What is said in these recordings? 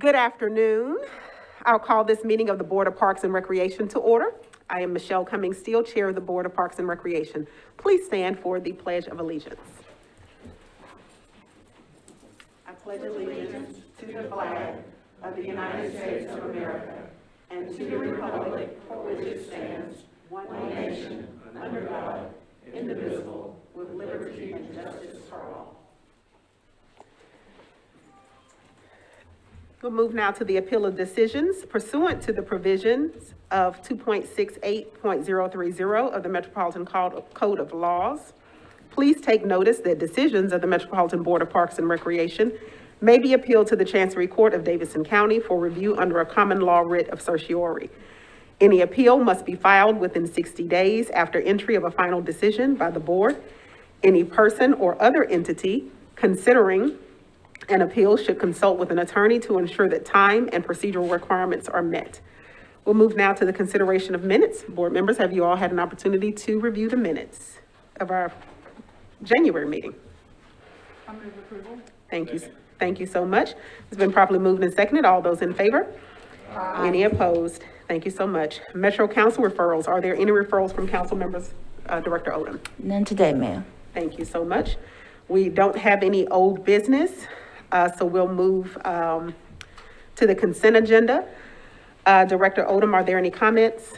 Good afternoon. I'll call this meeting of the Board of Parks and Recreation to order. I am Michelle Cummings Steele, Chair of the Board of Parks and Recreation. Please stand for the Pledge of Allegiance. I pledge allegiance to the flag of the United States of America and to the republic for which it stands, one nation, under God, indivisible, with liberty and justice for all. We'll move now to the appeal of decisions pursuant to the provisions of 2.68.030 of the Metropolitan Code of Laws. Please take notice that decisions of the Metropolitan Board of Parks and Recreation may be appealed to the Chancery Court of Davidson County for review under a common law writ of certiorari. Any appeal must be filed within 60 days after entry of a final decision by the board. Any person or other entity considering an appeal should consult with an attorney to ensure that time and procedural requirements are met. We'll move now to the consideration of minutes. Board members, have you all had an opportunity to review the minutes of our January meeting? I move approval. Thank you. Thank you so much. It's been properly moved and seconded. All those in favor? Aye. Any opposed? Thank you so much. Metro Council referrals. Are there any referrals from council members? Director Odom. None today, ma'am. Thank you so much. We don't have any old business. So we'll move to the consent agenda. Director Odom, are there any comments?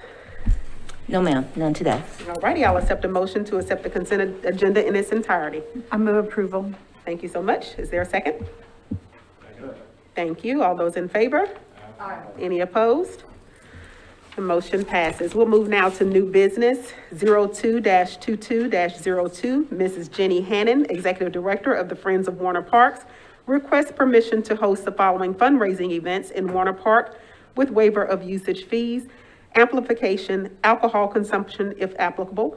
No, ma'am, none today. All righty, I'll accept a motion to accept the consent agenda in its entirety. I move approval. Thank you so much. Is there a second? Thank you. All those in favor? Aye. Any opposed? The motion passes. We'll move now to new business 02-22-02. Mrs. Jenny Hannon, Executive Director of the Friends of Warner Parks, requests permission to host the following fundraising events in Warner Park with waiver of usage fees, amplification, alcohol consumption if applicable,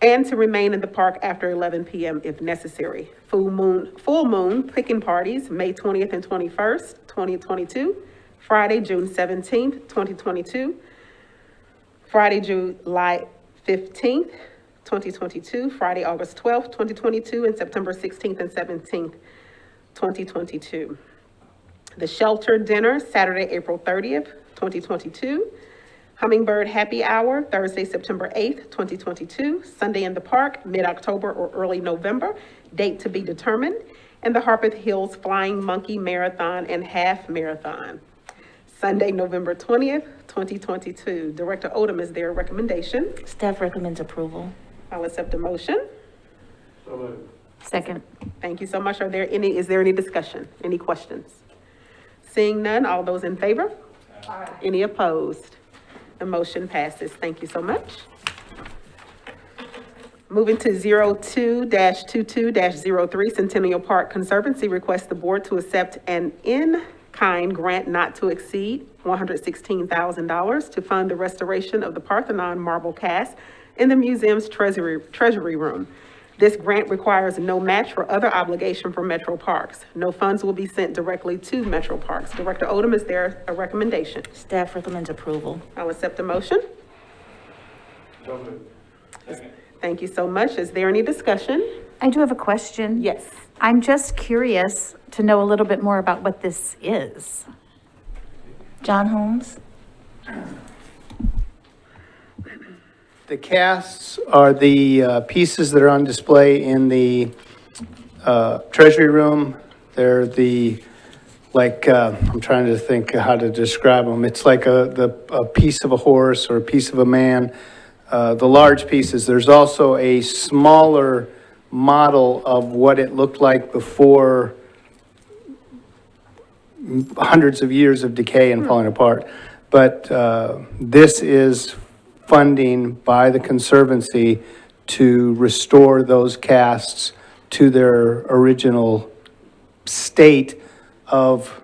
and to remain in the park after 11 p.m. if necessary. Full moon picking parties, May 20th and 21st, 2022, Friday, June 17th, 2022, Friday, July 15th, 2022, Friday, August 12th, 2022, and September 16th and 17th, 2022. The shelter dinner, Saturday, April 30th, 2022. Hummingbird happy hour, Thursday, September 8th, 2022. Sunday in the park, mid-October or early November, date to be determined. And the Harpeth Hills Flying Monkey Marathon and Half Marathon, Sunday, November 20th, 2022. Director Odom, is there a recommendation? Staff recommends approval. I'll accept a motion. So moved. Second. Thank you so much. Is there any discussion? Any questions? Seeing none, all those in favor? Aye. Any opposed? The motion passes. Thank you so much. Moving to 02-22-03, Centennial Park Conservancy requests the board to accept an in-kind grant not to exceed $116,000 to fund the restoration of the Parthenon marble cast in the museum's treasury room. This grant requires no match or other obligation from Metro Parks. No funds will be sent directly to Metro Parks. Director Odom, is there a recommendation? Staff recommends approval. I'll accept the motion. So moved. Thank you so much. Is there any discussion? I do have a question. Yes. I'm just curious to know a little bit more about what this is. John Holmes? The casts are the pieces that are on display in the treasury room. They're I'm trying to think how to describe them. It's like a piece of a horse or a piece of a man, the large pieces. There's also a smaller model of what it looked like before hundreds of years of decay and falling apart. But this is funding by the Conservancy to restore those casts to their original state of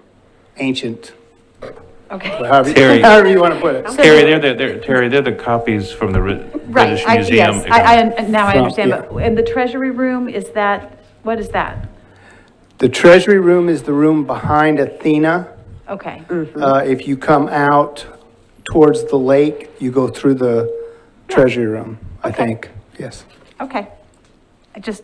ancient, Okay. however you want to put it. Terry, they're the copies from the British Museum. Yes, now I understand, yeah. but in the treasury room, what is that? The treasury room is the room behind Athena. Okay. If you come out towards the lake, you go through the treasury room, I think, yes. Okay. I just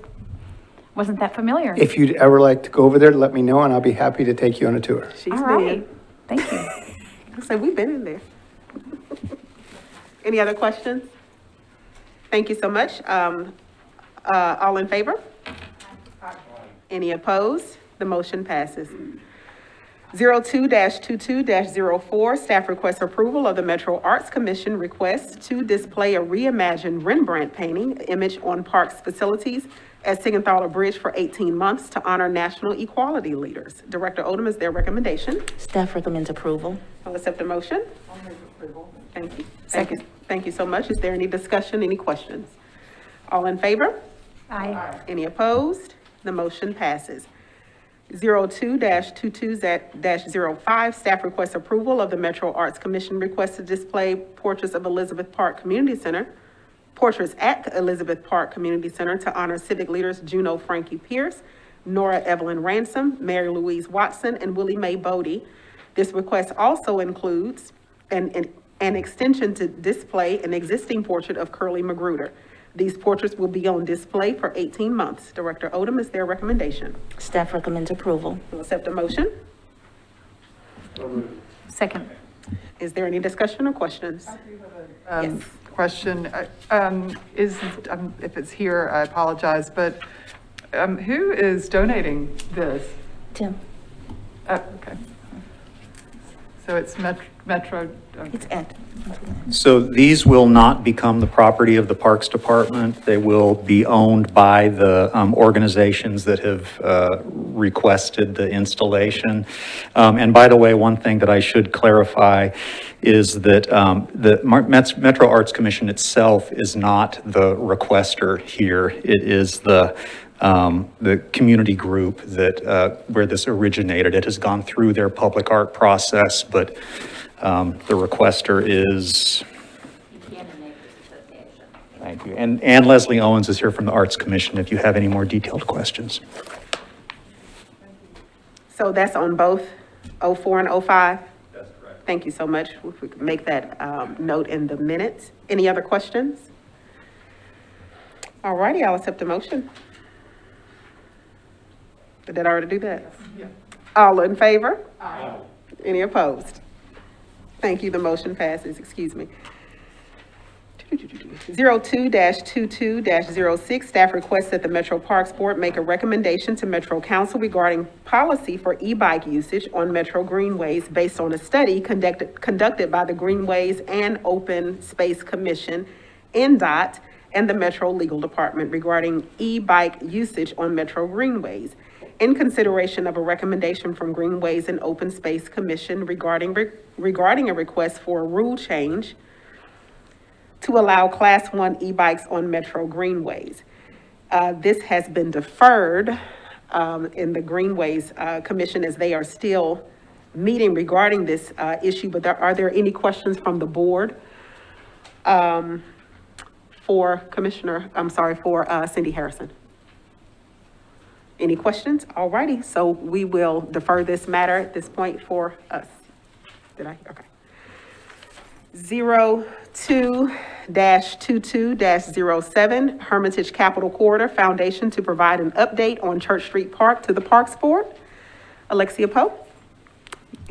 wasn't that familiar. If you'd ever like to go over there, let me know and I'll be happy to take you on a tour. She's All there. right. Thank you. I said, we've been in there. Any other questions? Thank you so much. All in favor? Any opposed? The motion passes. 02-22-04, staff requests approval of the Metro Arts Commission request to display a reimagined Rembrandt painting image on Parks facilities at Siggenthaler Bridge for 18 months to honor national equality leaders. Director Odom, is their recommendation? Staff recommends approval. I'll accept the motion. Thank you. Second. Thank you so much. Is there any discussion, any questions? All in favor? Aye. Any opposed? The motion passes. 02-22-05, staff requests approval of the Metro Arts Commission request to display portraits of Elizabeth Park Community Center, portraits at Elizabeth Park Community Center to honor civic leaders Juno Frankie Pierce, Nora Evelyn Ransom, Mary Louise Watson, and Willie Mae Bodie. This request also includes an extension to display an existing portrait of Curly Magruder. These portraits will be on display for 18 months. Director Odom, is their recommendation? Staff recommends approval. Will accept a motion. Second. Is there any discussion or questions? Yes. Question, if it's here, I apologize, but who is donating this? Tim, Okay. So it's Metro, it's Ed. So these will not become the property of the Parks Department. They will be owned by the organizations that have requested the installation. And by the way, one thing that I should clarify is that the Metro Arts Commission itself is not the requester here. It is the community group that where this originated. It has gone through their public art process, but the requester is. Thank you. And Leslie Owens is here from the Arts Commission if you have any more detailed questions. So that's on both 04 and 05? That's correct. Thank you so much. If we could make that note in the minutes. Any other questions? All righty, I'll accept the motion. Did I already do that? Yeah. All in favor? Aye. Any opposed? Thank you, the motion passes, excuse me. 02-22-06, staff requests that the Metro Parks Board make a recommendation to Metro Council regarding policy for e-bike usage on Metro Greenways based on a study conducted by the Greenways and Open Space Commission, NDOT, and the Metro Legal Department regarding e-bike usage on Metro Greenways. In consideration of a recommendation from Greenways and Open Space Commission regarding a request for a rule change to allow Class 1 e-bikes on Metro Greenways. This has been deferred in the Greenways Commission as they are still meeting regarding this issue, but are there any questions from the board for Cindy Harrison? Any questions? All righty, so we will defer this matter at this point for us. Did I? Okay. 02-22-07, Hermitage Capital Corridor Foundation to provide an update on Church Street Park to the Parks Board. Alexia Poe,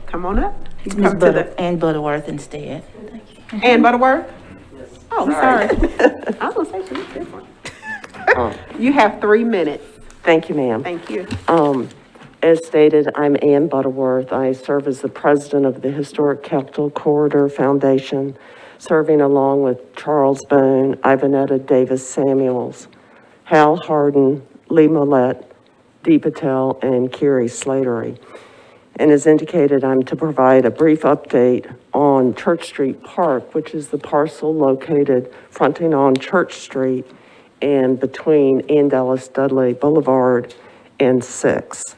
come on up. You It's Ms. come to the- Ann Butterworth instead. Thank you. Ann Butterworth? Oh, sorry. I was gonna say she was different. You have 3 minutes. Thank you, ma'am. Thank you. As stated, I'm Ann Butterworth. I serve as the president of the Historic Capital Corridor Foundation, serving along with Charles Bone, Ivanetta Davis Samuels, Hal Harden, Lee Millette, Dee Patel, and Carrie Slatery. And as indicated, I'm to provide a brief update on Church Street Park, which is the parcel located fronting on Church Street and between Ann Dallas Dudley Boulevard and 6.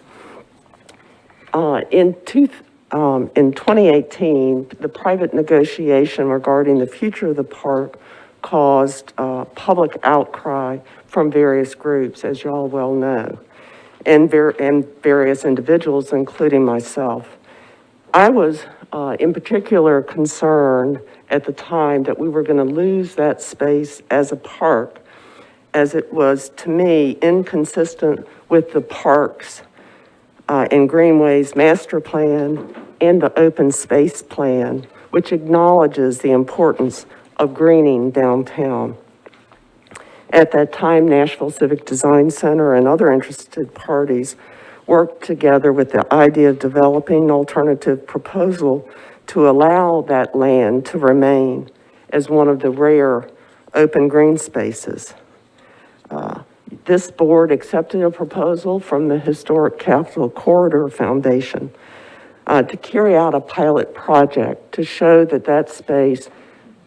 In 2018, the private negotiation regarding the future of the park caused public outcry from various groups, as you all well know, and various individuals, including myself. I was in particular concerned at the time that we were going to lose that space as a park, as it was, to me, inconsistent with the parks and Greenways master plan and the open space plan, which acknowledges the importance of greening downtown. At that time, Nashville Civic Design Center and other interested parties worked together with the idea of developing an alternative proposal to allow that land to remain as one of the rare open green spaces. This board accepted a proposal from the Historic Capital Corridor Foundation to carry out a pilot project to show that that space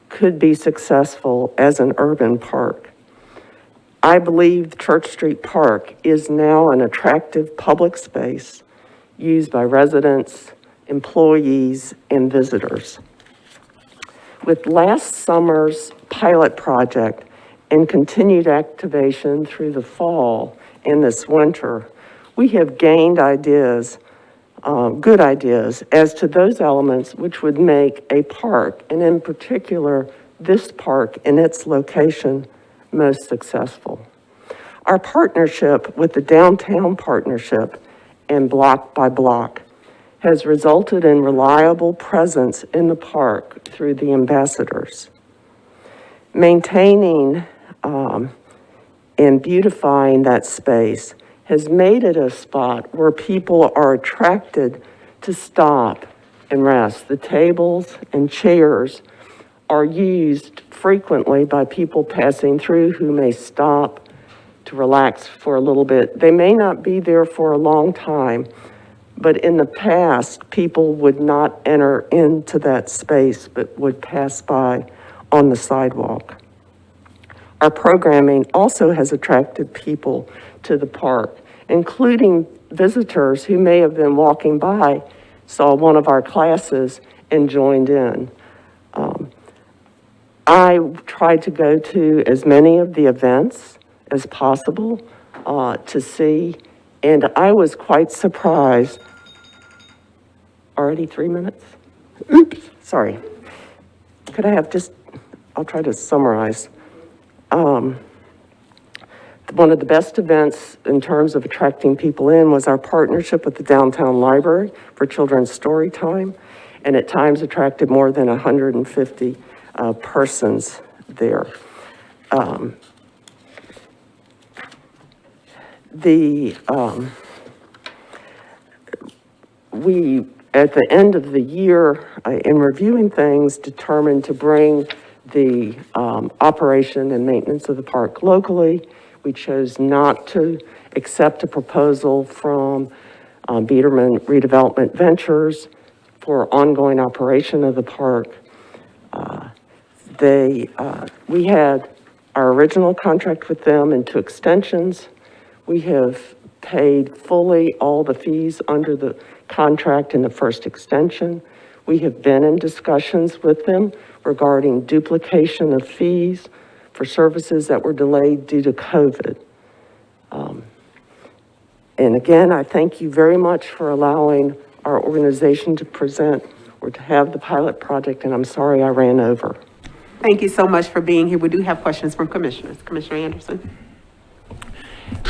could be successful as an urban park. I believe Church Street Park is now an attractive public space used by residents, employees, and visitors. With last summer's pilot project and continued activation through the fall and this winter, we have gained ideas, good ideas, as to those elements which would make a park, and in particular, this park in its location, most successful. Our partnership with the Downtown Partnership and Block by Block has resulted in reliable presence in the park through the ambassadors. Maintaining and beautifying that space has made it a spot where people are attracted to stop and rest. The tables and chairs are used frequently by people passing through who may stop to relax for a little bit. They may not be there for a long time, but in the past, people would not enter into that space, but would pass by on the sidewalk. Our programming also has attracted people to the park, including visitors who may have been walking by, saw one of our classes, and joined in. I tried to go to as many of the events as possible to see, and I was quite surprised. Already 3 minutes? Oops, sorry. Could I have I'll try to summarize. One of the best events in terms of attracting people in was our partnership with the Downtown Library for children's story time, and at times attracted more than 150 persons there. We, at the end of the year, in reviewing things, determined to bring the operation and maintenance of the park locally. We chose not to accept a proposal from Biederman Redevelopment Ventures for ongoing operation of the park. We had our original contract with them and 2 extensions. We have paid fully all the fees under the contract in the first extension. We have been in discussions with them regarding duplication of fees for services that were delayed due to COVID. And again, I thank you very much for allowing our organization to present or to have the pilot project, and I'm sorry I ran over. Thank you so much for being here. We do have questions from commissioners. Commissioner Anderson.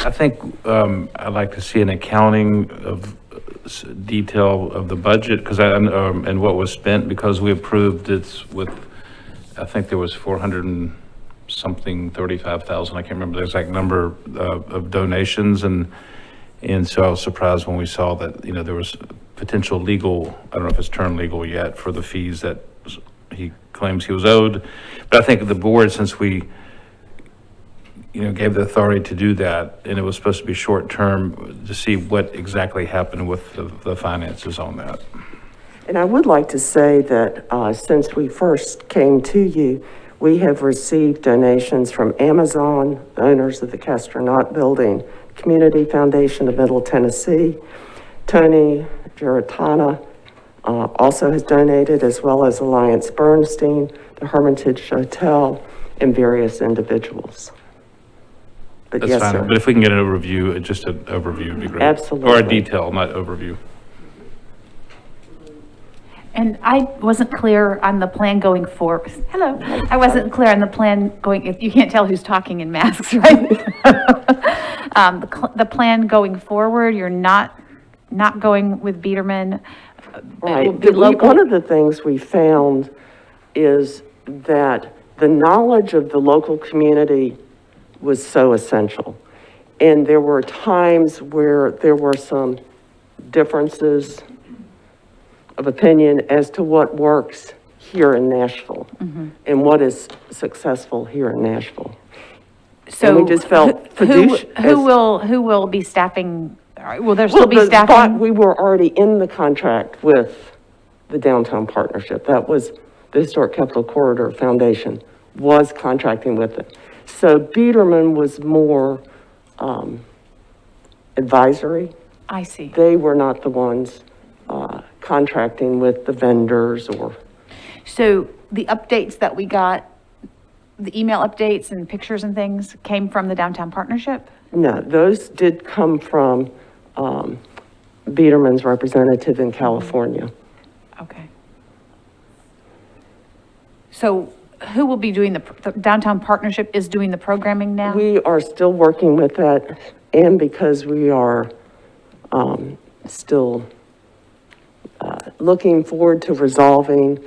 I think I'd like to see an accounting of detail of the budget because and what was spent, because we approved it with, I think there was 400 and something, 35,000. I can't remember the exact number of donations, and so I was surprised when we saw that, you know, there was potential legal, I don't know if it's turned legal yet, for the fees that he claims he was owed. But I think the board, since we, you know, gave the authority to do that, and it was supposed to be short-term, to see what exactly happened with the finances on that. And I would like to say that since we first came to you, we have received donations from Amazon, the owners of the Castronaut Building, Community Foundation of Middle Tennessee. Tony Giratana also has donated, as well as Alliance Bernstein, the Hermitage Hotel, and various individuals. But That's yes, fine. sir. But if we can get an overview, just an overview would be great. Absolutely. Or a detail, not overview. And I wasn't clear on the plan going forward. Hello. I wasn't clear on the plan going, if you can't tell who's talking in masks, right? The plan going forward, you're not going with Biederman Right. will be local. One of the things we found is that the knowledge of the local community was so essential. And there were times where there were some differences of opinion as to what works here in Nashville and what is successful here in Nashville. So we just felt who will be staffing, will there still be But staffing? we were already in the contract with the Downtown Partnership. That was the Historic Capital Corridor Foundation was contracting with it. So Biederman was more advisory. I see. They were not the ones contracting with the vendors or. So the updates that we got, the email updates and pictures and things came from the Downtown Partnership? No, those did come from Biederman's representative in California. Okay. So who will be doing the Downtown Partnership is doing the programming now? We are still working with that, and because we are still looking forward to resolving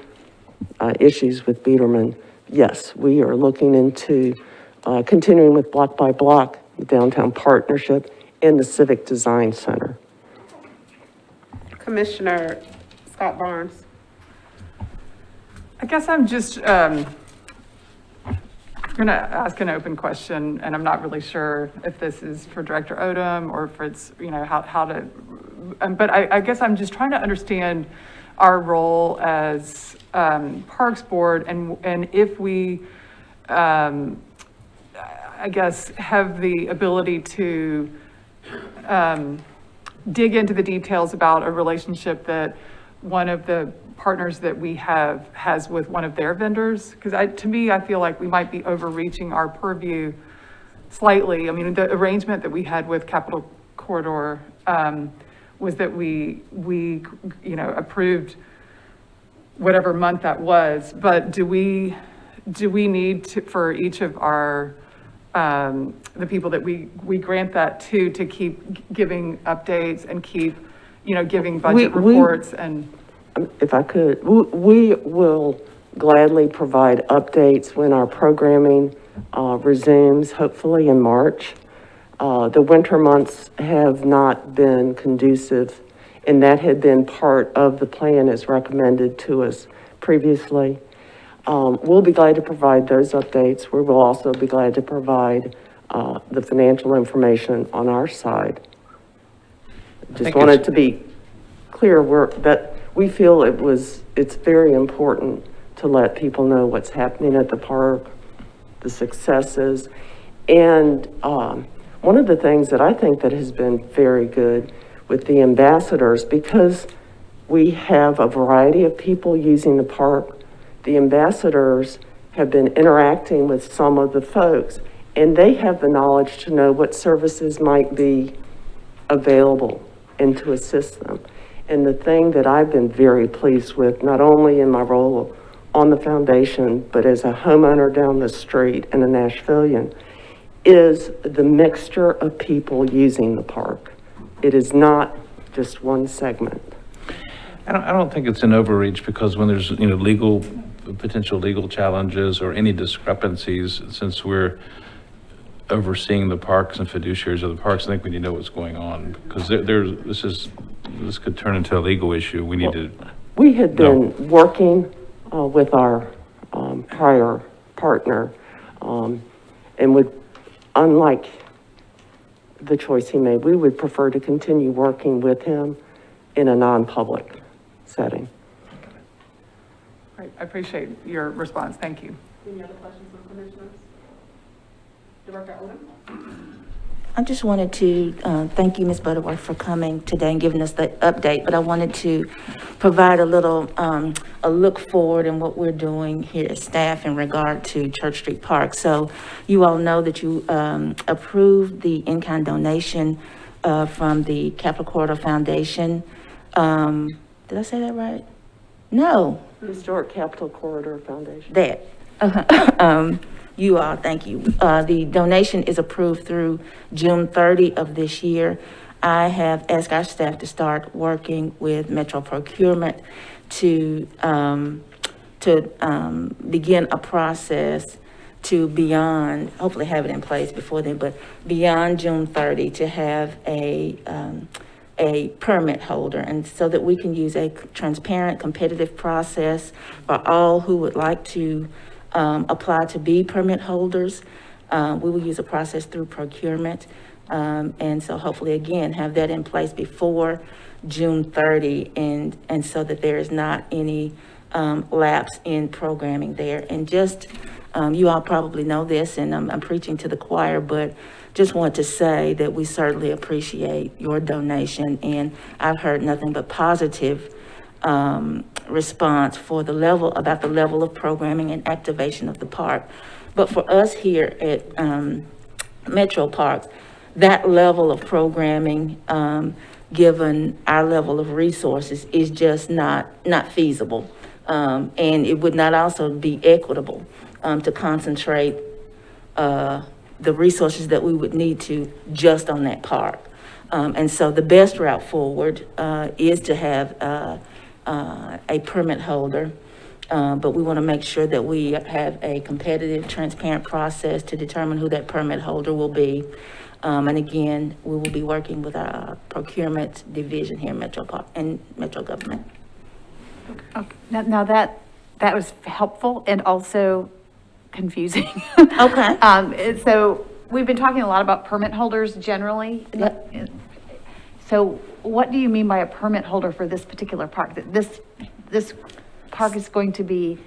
issues with Biederman, yes, we are looking into continuing with Block by Block, the Downtown Partnership, and the Civic Design Center. Commissioner Scott Barnes. I guess I'm just going to ask an open question, and I'm not really sure if this is for Director Odom or if it's, how to, but I guess I'm just trying to understand our role as Parks Board and if we, I guess, have the ability to dig into the details about a relationship that one of the partners that we has with one of their vendors, because to me, I feel like we might be overreaching our purview slightly. I mean, the arrangement that we had with Capital Corridor was that we approved whatever month that was, but do we need to, for each of our the people that we grant that to keep giving updates and keep giving budget reports and. If I could, we will gladly provide updates when our programming resumes, hopefully in March. The winter months have not been conducive, and that had been part of the plan as recommended to us previously. We'll be glad to provide those updates. We will also be glad to provide the financial information on our side. Just wanted to be clear that we feel it's very important to let people know what's happening at the park, the successes. And one of the things that I think that has been very good with the ambassadors, because we have a variety of people using the park, the ambassadors have been interacting with some of the folks, and they have the knowledge to know what services might be available and to assist them. And the thing that I've been very pleased with, not only in my role on the foundation, but as a homeowner down the street and a Nashvilleian, is the mixture of people using the park. It is not just one segment. I don't think it's an overreach, because when there's, potential legal challenges or any discrepancies, since we're overseeing the parks and fiduciaries of the parks, I think we need to know what's going on, because this could turn into a legal issue. We need to. We had been working with our prior partner, and would, unlike the choice he made, we would prefer to continue working with him in a non-public setting. Great, I appreciate your response. Thank you. Any other questions from commissioners? Director Odom? I just wanted to thank you, Ms. Butterworth, for coming today and giving us the update, but I wanted to provide a little, a look forward in what we're doing here as staff in regard to Church Street Park. So you all know that you approved the in-kind donation from the Capital Corridor Foundation. Did I say that right? No. Historic Capital Corridor Foundation. That. You all, thank you. The donation is approved through June 30 of this year. I have asked our staff to start working with Metro Procurement to begin a process to beyond, hopefully have it in place before then, but beyond June 30 to have a permit holder, and so that we can use a transparent, competitive process for all who would like to apply to be permit holders. We will use a process through procurement. And so hopefully, again, have that in place before June 30, and so that there is not any lapse in programming there. And just, you all probably know this, and I'm preaching to the choir, but just want to say that we certainly appreciate your donation, and I've heard nothing but positive response for about the level of programming and activation of the park. But for us here at Metro Parks, that level of programming, given our level of resources, is just not feasible. And it would not also be equitable to concentrate the resources that we would need to just on that park. And so the best route forward is to have a permit holder. But we want to make sure that we have a competitive, transparent process to determine who that permit holder will be. And again, we will be working with our procurement division here in Metro Park and Metro government. Okay. Now that was helpful and also confusing. Okay. So we've been talking a lot about permit holders generally. Yep. So what do you mean by a permit holder for this particular park? That this park is going to be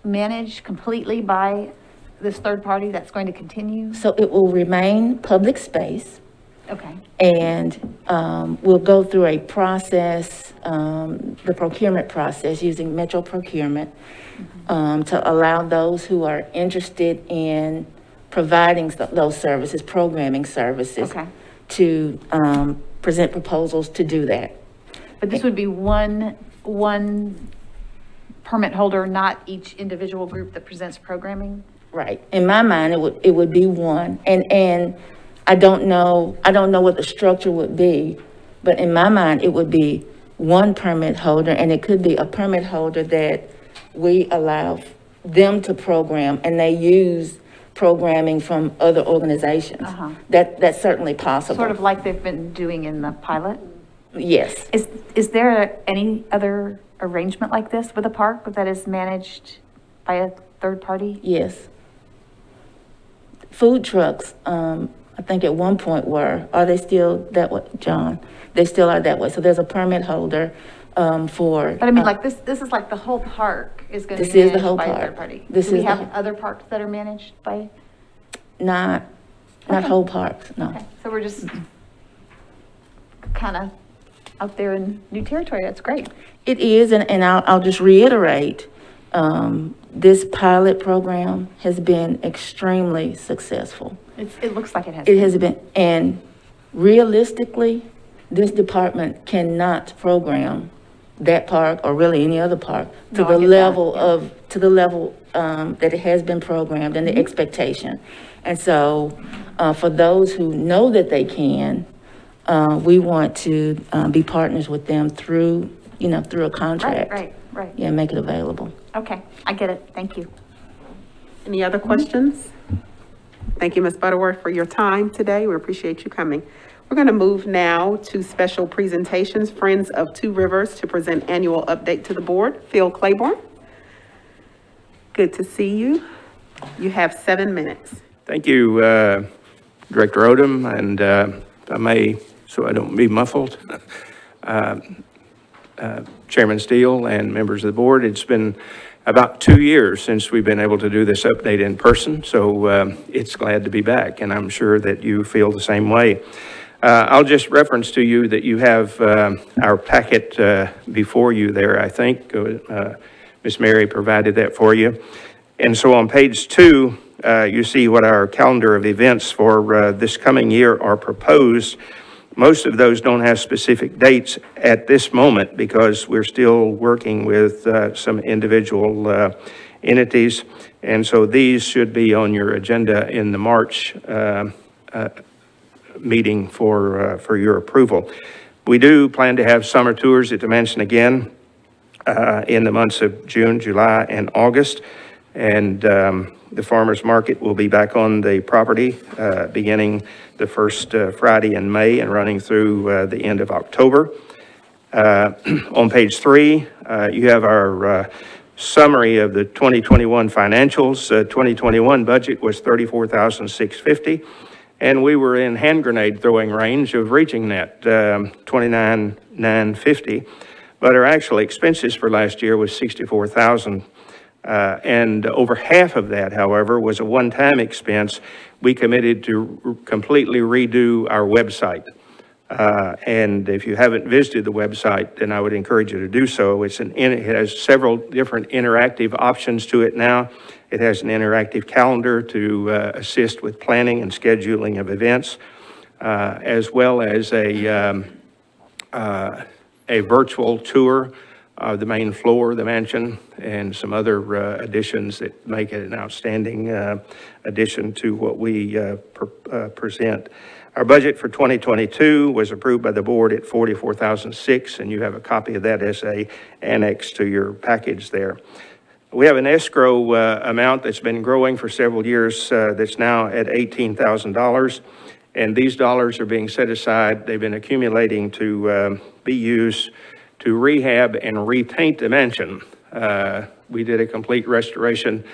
managed completely by this third party that's going to continue? So it will remain public space. Okay. And we'll go through a process, the procurement process using Metro Procurement, to allow those who are interested in providing those services, programming services, Okay. to present proposals to do that. But this would be one permit holder, not each individual group that presents programming? Right. In my mind, it would be one. And I don't know what the structure would be, but in my mind, it would be one permit holder, and it could be a permit holder that we allow them to program, and they use programming from other organizations. That's certainly possible. Sort of like they've been doing in the pilot? Yes. Is there any other arrangement like this with a park that is managed by a third party? Yes. Food trucks, I think at one point are they still that way, John? They still are that way. So there's a permit holder for. But I mean, like this is like the whole park is going to This be is the managed whole by a park. third party. This Do we is the have whole- other parks that are managed by? Not Okay. whole parks, no. Okay, so we're just kind of out there in new territory. That's great. It is, and I'll just reiterate, this pilot program has been extremely successful. It looks like it has. It has been, and realistically, this department cannot program that park or really any other park to No, I the get that, level yeah. that it has been programmed and the expectation. And so, for those who know that they can, we want to, be partners with them through a contract. Right. Yeah, make it available. Okay, I get it. Thank you. Any other questions? Thank you, Ms. Butterworth, for your time today. We appreciate you coming. We're going to move now to special presentations. Friends of Two Rivers to present annual update to the board. Phil Claiborne. Good to see you. You have 7 minutes. Thank you, Director Odom, and if I may, so I don't be muffled, Chairman Steele and members of the board. It's been about 2 years since we've been able to do this update in person, so it's glad to be back, and I'm sure that you feel the same way. I'll just reference to you that you have our packet before you there, I think. Ms. Mary provided that for you. And so on page 2, you see what our calendar of events for this coming year are proposed. Most of those don't have specific dates at this moment because we're still working with some individual entities. And so these should be on your agenda in the March meeting for your approval. We do plan to have summer tours at the mansion again in the months of June, July, and August. And the farmers market will be back on the property beginning the first Friday in May and running through the end of October. On page 3, you have our summary of the 2021 financials. 2021 budget was $34,650, and we were in hand grenade throwing range of reaching that $29,950. But our actual expenses for last year was $64,000. And over half of that, however, was a one-time expense. We committed to completely redo our website. And if you haven't visited the website, then I would encourage you to do so. It has several different interactive options to it now. It has an interactive calendar to assist with planning and scheduling of events, as well as a virtual tour of the main floor of the mansion and some other additions that make it an outstanding addition to what we present. Our budget for 2022 was approved by the board at $44,006, and you have a copy of that as an annex to your package there. We have an escrow amount that's been growing for several years that's now at $18,000, and these dollars are being set aside. They've been accumulating to be used to rehab and repaint the mansion. We did a complete restoration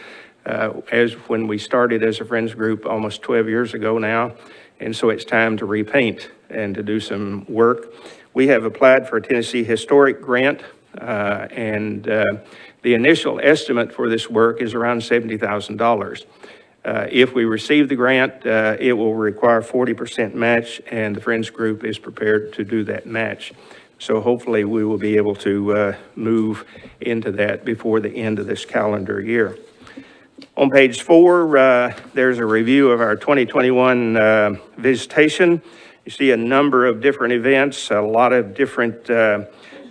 as when we started as a Friends group almost 12 years ago now. And so it's time to repaint and to do some work. We have applied for a Tennessee Historic Grant, and the initial estimate for this work is around $70,000. If we receive the grant, it will require 40% match, and the Friends Group is prepared to do that match. So hopefully we will be able to move into that before the end of this calendar year. On page 4, there's a review of our 2021 visitation. You see a number of different events, a lot of different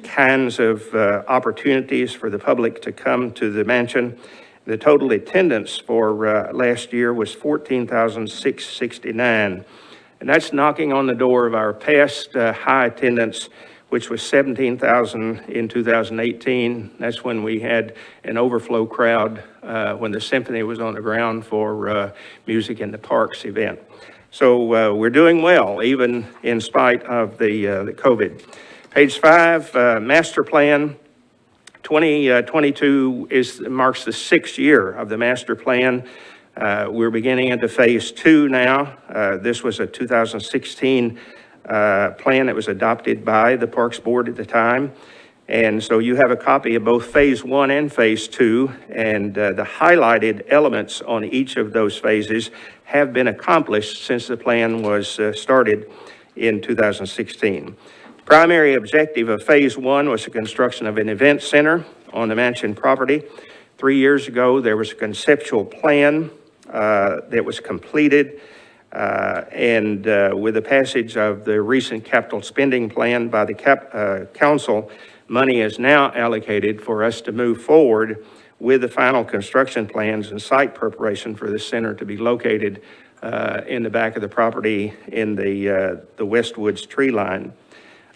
kinds of opportunities for the public to come to the mansion. The total attendance for last year was 14,669, and that's knocking on the door of our past high attendance, which was 17,000 in 2018. That's when we had an overflow crowd when the symphony was on the ground for Music in the Parks event. So we're doing well, even in spite of the COVID. Page 5, master plan. 2022 marks the 6th year of the master plan. We're beginning into phase 2 now. This was a 2016 plan that was adopted by the Parks Board at the time. And so you have a copy of both phase 1 and phase 2, and the highlighted elements on each of those phases have been accomplished since the plan was started in 2016. Primary objective of phase 1 was the construction of an event center on the mansion property. 3 years ago, there was a conceptual plan that was completed. And with the passage of the recent capital spending plan by the council, money is now allocated for us to move forward with the final construction plans and site preparation for the center to be located in the back of the property in the Westwoods tree line.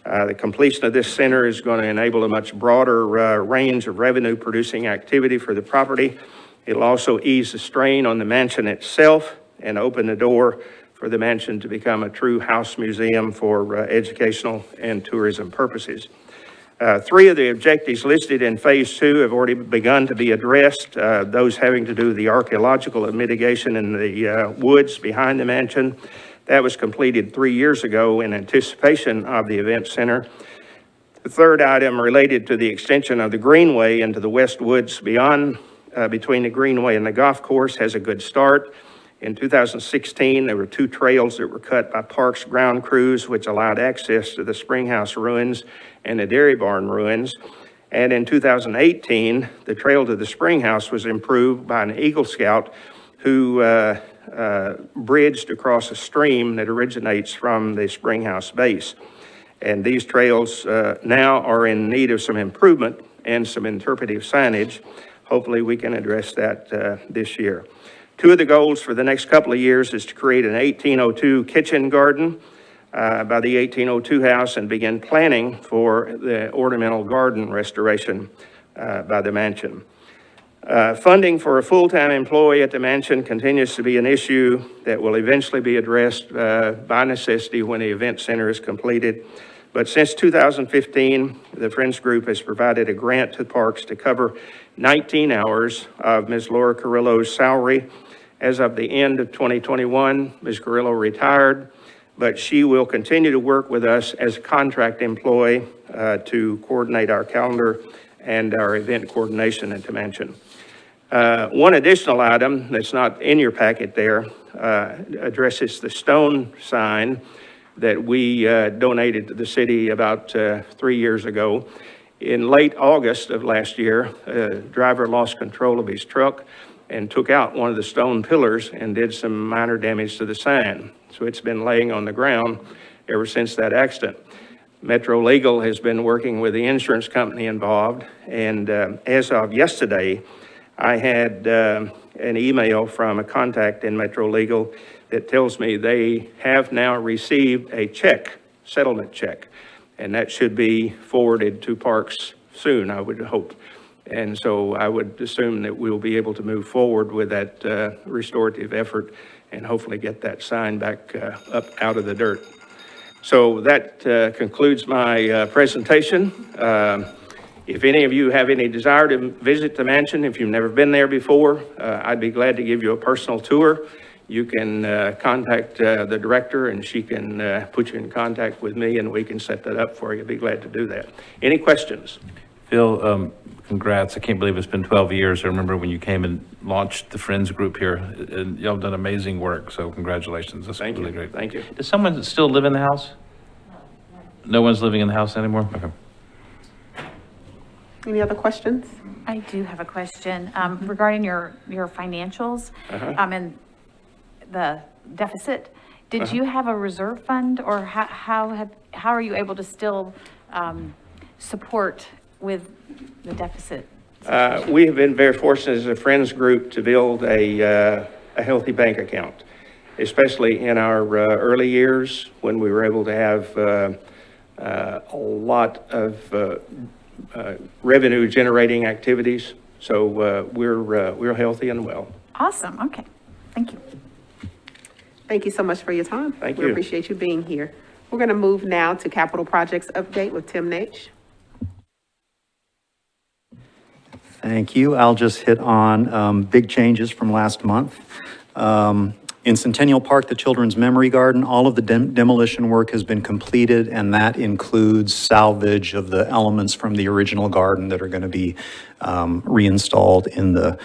The completion of this center is going to enable a much broader range of revenue producing activity for the property. It'll also ease the strain on the mansion itself and open the door for the mansion to become a true house museum for educational and tourism purposes. 3 of the objectives listed in phase 2 have already begun to be addressed. Those having to do with the archaeological mitigation in the woods behind the mansion. That was completed 3 years ago in anticipation of the event center. The third item related to the extension of the greenway into the West Woods beyond between the greenway and the golf course has a good start. In 2016, there were 2 trails that were cut by Parks ground crews, which allowed access to the Springhouse ruins and the Dairy Barn ruins. And in 2018, the trail to the Springhouse was improved by an Eagle Scout who bridged across a stream that originates from the Springhouse base. And these trails now are in need of some improvement and some interpretive signage. Hopefully we can address that this year. Two of the goals for the next couple of years is to create an 1802 kitchen garden by the 1802 house and begin planning for the ornamental garden restoration by the mansion. Funding for a full-time employee at the mansion continues to be an issue that will eventually be addressed by necessity when the event center is completed. But since 2015, the Friends Group has provided a grant to parks to cover 19 hours of Ms. Laura Carrillo's salary. As of the end of 2021, Ms. Carrillo retired, but she will continue to work with us as a contract employee to coordinate our calendar and our event coordination at the mansion. One additional item that's not in your packet there addresses the stone sign that we donated to the city about 3 years ago. In late August of last year, a driver lost control of his truck and took out one of the stone pillars and did some minor damage to the sign. So it's been laying on the ground ever since that accident. Metro Legal has been working with the insurance company involved, and as of yesterday, I had an email from a contact in Metro Legal that tells me they have now received a check, settlement check, and that should be forwarded to Parks soon, I would hope. And so I would assume that we'll be able to move forward with that restorative effort and hopefully get that sign back up out of the dirt. So that concludes my presentation. If any of you have any desire to visit the mansion, if you've never been there before, I'd be glad to give you a personal tour. You can contact the director and she can put you in contact with me and we can set that up for you. I'd be glad to do that. Any questions? Phil, congrats. I can't believe it's been 12 years. I remember when you came and launched the Friends Group here, and y'all done amazing work, so congratulations. That's really great. Thank you. Does someone still live in the house? No one's living in the house anymore? Okay. Any other questions? I do have a question regarding your financials and the deficit. Did you have a reserve fund, or how are you able to still support with the deficit? We have been very fortunate as a Friends Group to build a healthy bank account, especially in our early years when we were able to have a lot of revenue generating activities. So we're healthy and well. Awesome. Okay. Thank you. Thank you so much for your time. Thank We you. appreciate you being here. We're going to move now to capital projects update with Tim Nate. Thank you. I'll just hit on big changes from last month. In Centennial Park, the Children's Memory Garden, all of the demolition work has been completed, and that includes salvage of the elements from the original garden that are going to be reinstalled in the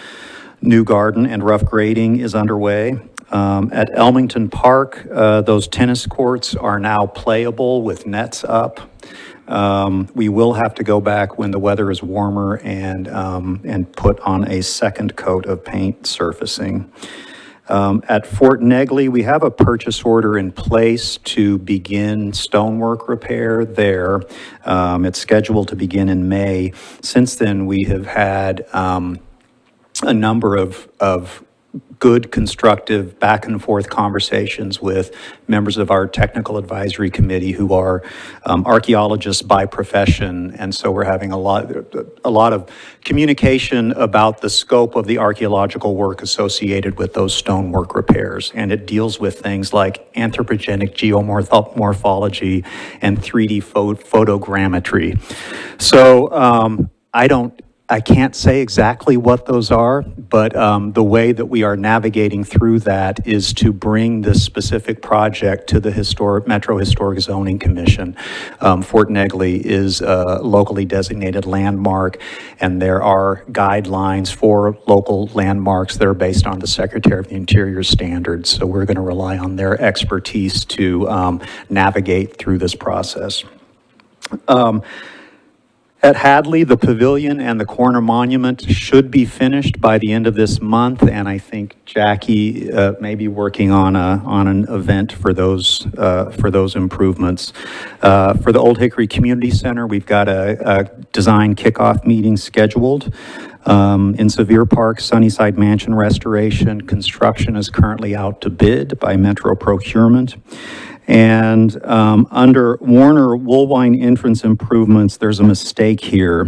new garden, and rough grading is underway. At Elmington Park, those tennis courts are now playable with nets up. We will have to go back when the weather is warmer and put on a second coat of paint surfacing. At Fort Negley, we have a purchase order in place to begin stonework repair there. It's scheduled to begin in May. Since then, we have had a number of good, constructive, back and forth conversations with members of our technical advisory committee who are archaeologists by profession. And so we're having a lot of communication about the scope of the archaeological work associated with those stonework repairs. And it deals with things like anthropogenic geomorphology and 3D photogrammetry. So I can't say exactly what those are, but the way that we are navigating through that is to bring this specific project to the Metro Historic Zoning Commission. Fort Negley is a locally designated landmark, and there are guidelines for local landmarks that are based on the Secretary of the Interior standards. So we're going to rely on their expertise to navigate through this process. At Hadley, the pavilion and the corner monument should be finished by the end of this month, and I think Jackie may be working on an event for those improvements. For the Old Hickory Community Center, we've got a design kickoff meeting scheduled. In Sevier Park, Sunnyside Mansion restoration, construction is currently out to bid by Metro Procurement. And under Warner Woolwine entrance improvements, there's a mistake here.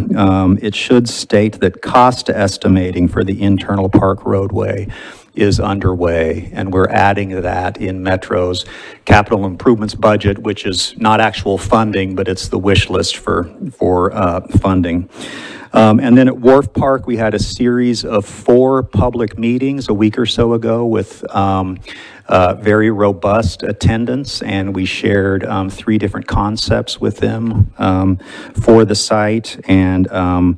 It should state that cost estimating for the internal park roadway is underway, and we're adding that in Metro's capital improvements budget, which is not actual funding, but it's the wish list for funding. And then at Wharf Park, we had a series of 4 public meetings a week or so ago with very robust attendance, and we shared 3 different concepts with them for the site. And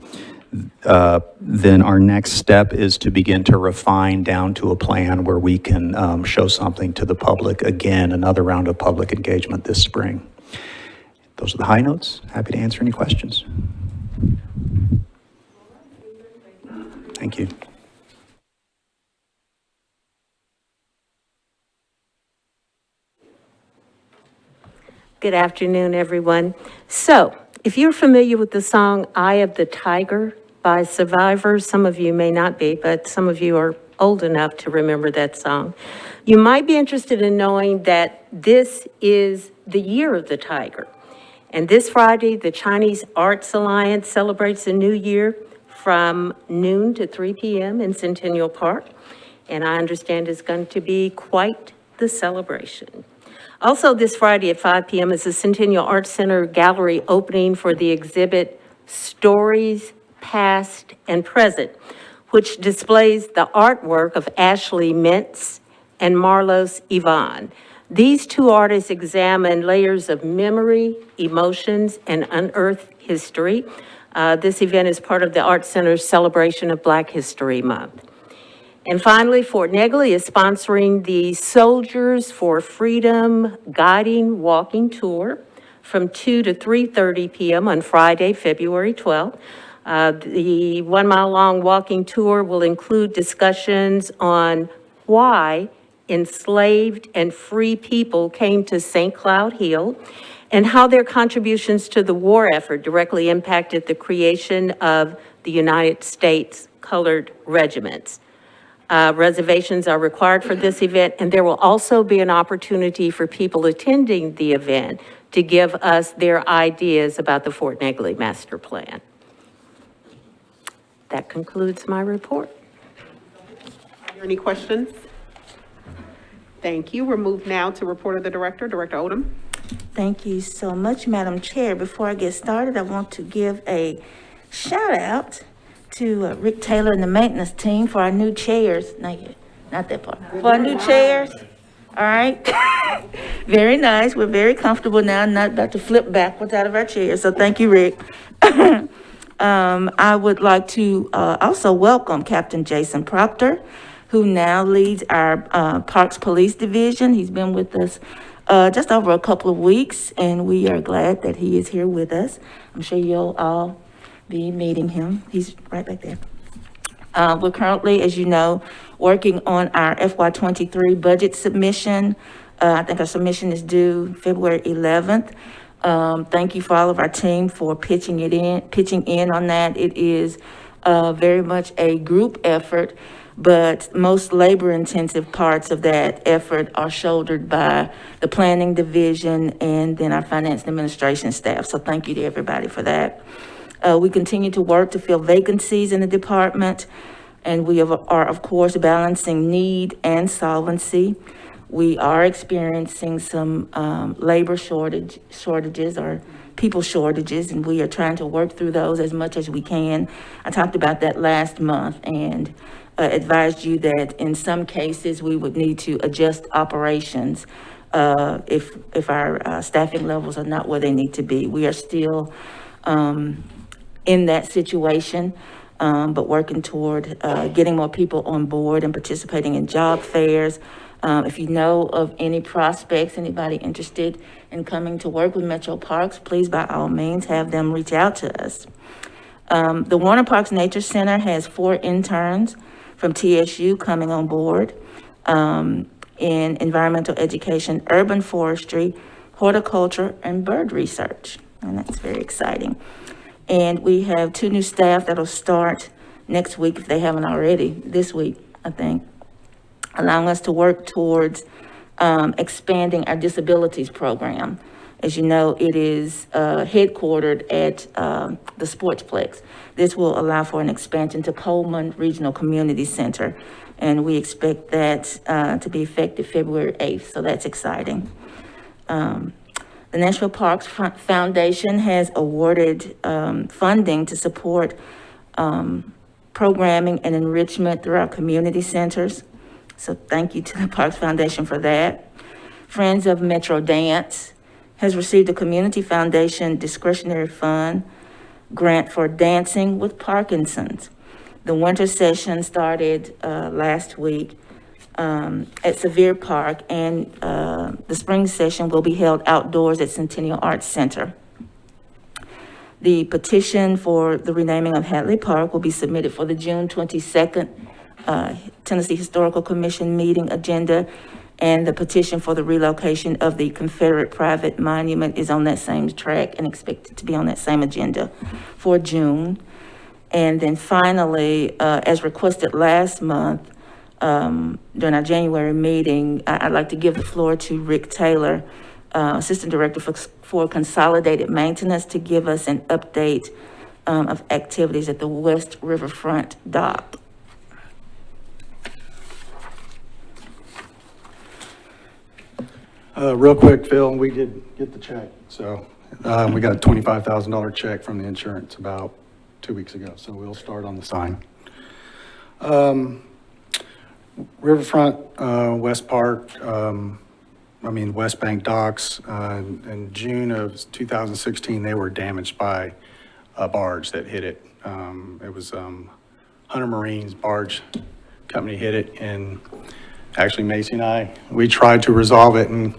then our next step is to begin to refine down to a plan where we can show something to the public. Again, another round of public engagement this spring. Those are the high notes. Happy to answer any questions. Thank you. Good afternoon, everyone. So, if you're familiar with the song Eye of the Tiger by Survivor, some of you may not be, but some of you are old enough to remember that song. You might be interested in knowing that this is the year of the tiger. And this Friday, the Chinese Arts Alliance celebrates the new year from noon to 3 p.m. in Centennial Park. And I understand it's going to be quite the celebration. Also this Friday at 5 p.m. is the Centennial Arts Center gallery opening for the exhibit Stories Past and Present, which displays the artwork of Ashley Mintz and Marlos Ivan. These 2 artists examine layers of memory, emotions, and unearthed history. This event is part of the Arts Center's celebration of Black History Month. And finally, Fort Negley is sponsoring the Soldiers for Freedom Guiding Walking Tour from 2 to 3:30 p.m. on Friday, February 12th. The 1-mile-long walking tour will include discussions on why enslaved and free people came to St. Cloud Hill and how their contributions to the war effort directly impacted the creation of the United States Colored Regiments. Reservations are required for this event, and there will also be an opportunity for people attending the event to give us their ideas about the Fort Negley Master Plan. That concludes my report. Are there any questions? Thank you. We'll move now to report of the director, Director Odom. Thank you so much, Madam Chair. Before I get started, I want to give a shout out to Rick Taylor and the maintenance team for our new chairs. Not that part. For our new chairs. All right. Very nice. We're very comfortable now, not about to flip backwards out of our chairs. So thank you, Rick. I would like to also welcome Captain Jason Proctor, who now leads our Parks Police Division. He's been with us just over a couple of weeks, and we are glad that he is here with us. I'm sure you'll all be meeting him. He's right back there. We're currently, as you know, working on our FY23 budget submission. I think our submission is due February 11th. Thank you for all of our team for pitching in on that. It is very much a group effort, but most labor-intensive parts of that effort are shouldered by the planning division and then our finance and administration staff. So thank you to everybody for that. We continue to work to fill vacancies in the department, and we are, of course, balancing need and solvency. We are experiencing some labor shortages or people shortages, and we are trying to work through those as much as we can. I talked about that last month and advised you that in some cases we would need to adjust operations if our staffing levels are not where they need to be. We are still in that situation, but working toward getting more people on board and participating in job fairs. If you know of any prospects, anybody interested in coming to work with Metro Parks, please by all means have them reach out to us. The Warner Parks Nature Center has 4 interns from TSU coming on board in environmental education, urban forestry, horticulture, and bird research. And that's very exciting. And we have 2 new staff that'll start next week, if they haven't already, this week, I think, allowing us to work towards expanding our disabilities program. As you know, it is headquartered at the Sportsplex. This will allow for an expansion to Coleman Regional Community Center, and we expect that to be effective February 8th, so that's exciting. The Nashville Parks Foundation has awarded funding to support programming and enrichment through our community centers. So thank you to the Parks Foundation for that. Friends of Metro Dance has received a Community Foundation discretionary fund grant for dancing with Parkinson's. The winter session started last week at Sevier Park, and the spring session will be held outdoors at Centennial Arts Center. The petition for the renaming of Hadley Park will be submitted for the June 22nd Tennessee Historical Commission meeting agenda, and the petition for the relocation of the Confederate private monument is on that same track and expected to be on that same agenda for June. And then finally, as requested last month, during our January meeting, I'd like to give the floor to Rick Taylor, Assistant Director for Consolidated Maintenance, to give us an update of activities at the West Riverfront Dock. Real quick, Phil, we did get the check. So we got a $25,000 check from the insurance about 2 weeks ago. So we'll start on the sign. Riverfront, West Park, West Bank docks, in June of 2016, they were damaged by a barge that hit it. It was Hunter Marine's barge company hit it, and actually Macy and I, we tried to resolve it and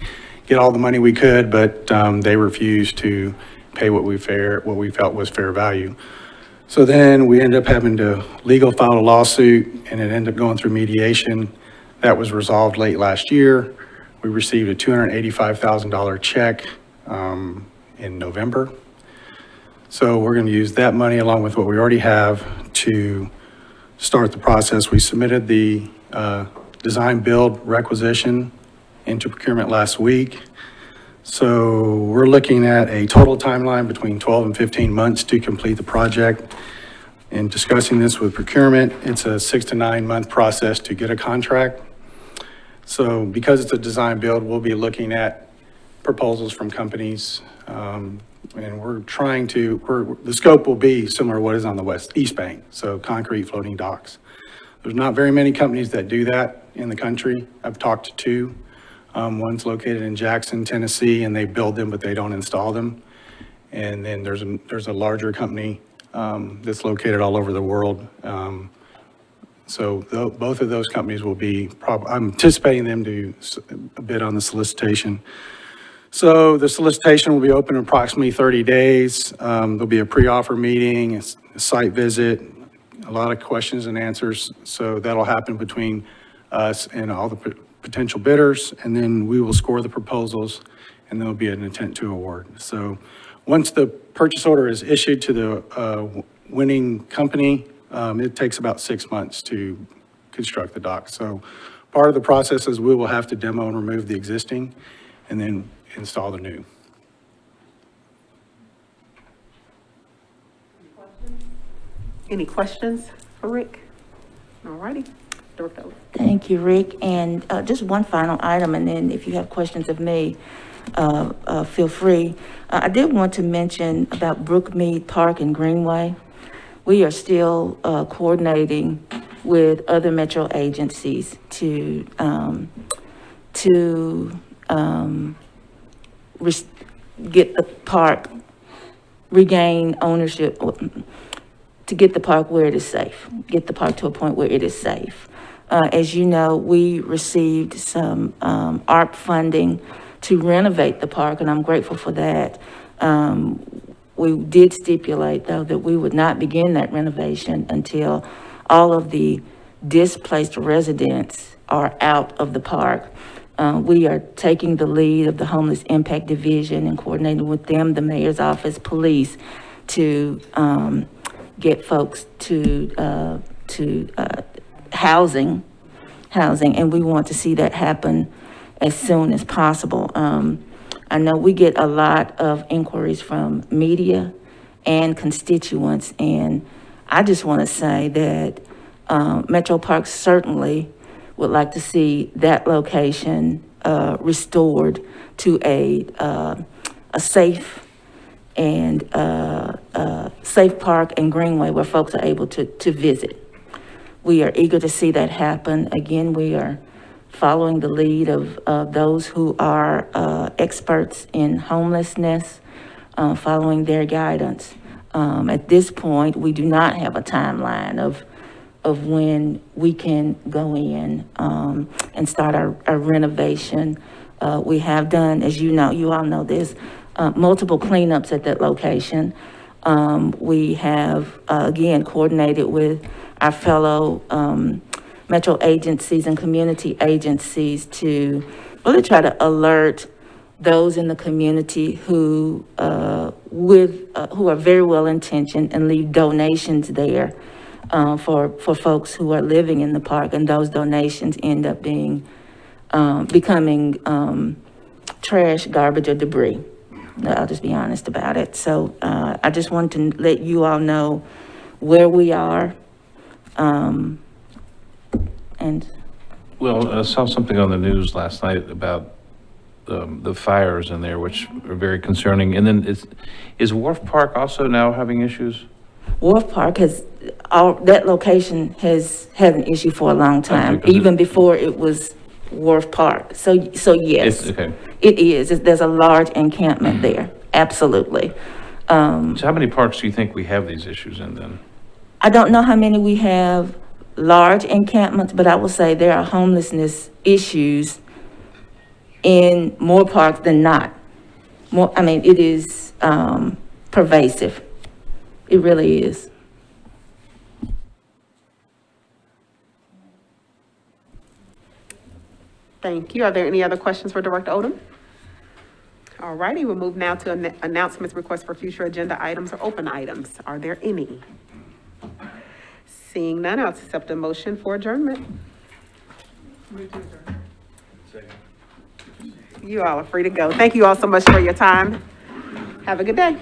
get all the money we could, but they refused to pay what we felt was fair value. So then we ended up having to legal file a lawsuit, and it ended up going through mediation. That was resolved late last year. We received a $285,000 check in November. So we're going to use that money along with what we already have to start the process. We submitted the design build requisition into procurement last week. So we're looking at a total timeline between 12 and 15 months to complete the project. In discussing this with procurement, it's a 6 to 9 month process to get a contract. So because it's a design build, we'll be looking at proposals from companies. And we're trying to, the scope will be similar to what is on the East Bank. So concrete floating docks. There's not very many companies that do that in the country. I've talked to two. One's located in Jackson, Tennessee, and they build them, but they don't install them. And then there's a larger company that's located all over the world. So both of those companies will be, I'm anticipating them to bid on the solicitation. So the solicitation will be open in approximately 30 days. There'll be a pre-offer meeting, a site visit, a lot of questions and answers. So that'll happen between us and all the potential bidders, and then we will score the proposals, and there'll be an intent to award. So once the purchase order is issued to the winning company, it takes about 6 months to construct the dock. So part of the process is we will have to demo and remove the existing and then install the new. Any questions for Rick? All righty. Director. Thank you, Rick. And just one final item, and then if you have questions of me, feel free. I did want to mention about Brookmead Park and Greenway. We are still coordinating with other metro agencies to get the park, regain ownership, to get the park where it is safe, get the park to a point where it is safe. As you know, we received some ARP funding to renovate the park, and I'm grateful for that. We did stipulate, though, that we would not begin that renovation until all of the displaced residents are out of the park. We are taking the lead of the Homeless Impact Division and coordinating with them, the mayor's office, police, to get folks to housing, and we want to see that happen as soon as possible. I know we get a lot of inquiries from media and constituents, and I just want to say that Metro Park certainly would like to see that location restored to a safe and safe park and greenway where folks are able to visit. We are eager to see that happen. Again, we are following the lead of those who are experts in homelessness, following their guidance. At this point, we do not have a timeline of when we can go in and start our renovation. We have done, as you know, you all know this, multiple cleanups at that location. We have, again, coordinated with our fellow metro agencies and community agencies to really try to alert those in the community who are very well intentioned and leave donations there for folks who are living in the park, and those donations end up becoming trash, garbage, or debris. I'll just be honest about it. So I just want to let you all know where we are. Well, I saw something on the news last night about the fires in there, which are very concerning. And then is Wharf Park also now having issues? Wharf Park that location has had an issue for a long time, Okay, even before it was Wharf Park. So yes, Okay. it is. There's a large encampment there, absolutely. So how many parks do you think we have these issues in then? I don't know how many we have large encampments, but I will say there are homelessness issues in more parks than not. It is pervasive. It really is. Thank you. Are there any other questions for Director Odom? All righty, we'll move now to announcements, requests for future agenda items or open items. Are there any? Seeing none, I'll accept a motion for adjournment. You all are free to go. Thank you all so much for your time. Have a good day.